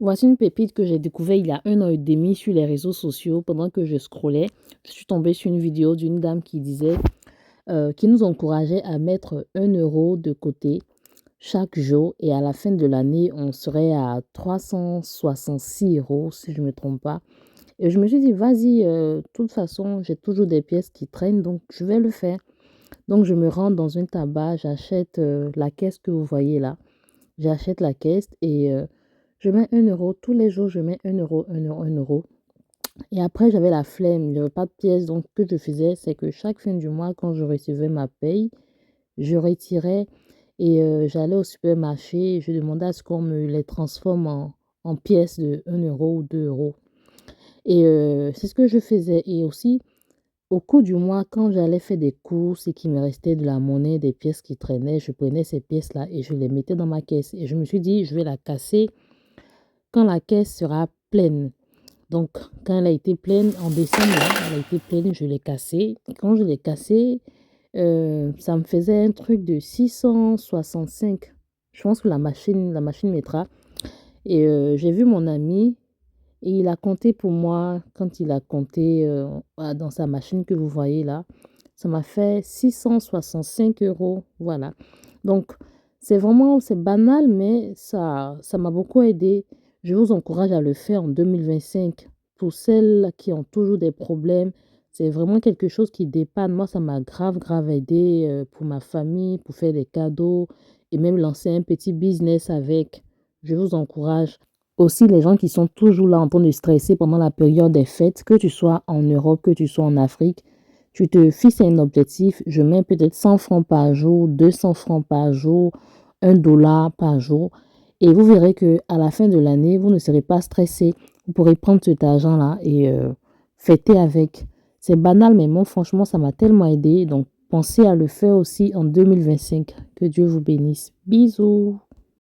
Voici une pépite que j'ai découvert il y a 1 an et demi sur les réseaux sociaux pendant que je scrollais. Je suis tombée sur une vidéo d'une dame qui disait, qui nous encourageait à mettre 1 euro de côté chaque jour et à la fin de l'année, on serait à 366 euros si je ne me trompe pas. Et je me suis dit, vas-y, de toute façon, j'ai toujours des pièces qui traînent, donc je vais le faire. Donc je me rends dans une tabac, j'achète la caisse que vous voyez là. J'achète la caisse et je mets 1 euro. Tous les jours, je mets 1 euro, 1 euro, 1 euro. Et après, j'avais la flemme, j'avais pas de pièces. Donc, ce que je faisais, c'est que chaque fin du mois, quand je recevais ma paye, je retirais et j'allais au supermarché. Et je demandais à ce qu'on me les transforme en pièces de 1 euro ou 2 euros. Et c'est ce que je faisais. Et aussi, au cours du mois, quand j'allais faire des courses et qu'il me restait de la monnaie, des pièces qui traînaient, je prenais ces pièces-là et je les mettais dans ma caisse. Et je me suis dit, je vais la casser quand la caisse sera pleine. Donc, quand elle a été pleine, en décembre, là, elle a été pleine, je l'ai cassée. Et quand je l'ai cassée, ça me faisait un truc de 665. Je pense que la machine mettra. Et j'ai vu mon ami et il a compté pour moi. Quand il a compté dans sa machine que vous voyez là, ça m'a fait 665 euros. Voilà. Donc, c'est banal, mais ça m'a beaucoup aidé. Je vous encourage à le faire en 2025. Pour celles qui ont toujours des problèmes, c'est vraiment quelque chose qui dépanne. Moi, ça m'a grave, grave aidé pour ma famille, pour faire des cadeaux et même lancer un petit business avec. Je vous encourage. Aussi, les gens qui sont toujours là en train de stresser pendant la période des fêtes, que tu sois en Europe, que tu sois en Afrique, tu te fixes un objectif, je mets peut-être 100 francs par jour, 200 francs par jour, 1 dollar par jour. Et vous verrez que à la fin de l'année, vous ne serez pas stressé. Vous pourrez prendre cet argent-là et fêter avec. C'est banal, mais moi, franchement, ça m'a tellement aidé. Donc, pensez à le faire aussi en 2025. Que Dieu vous bénisse. Bisous.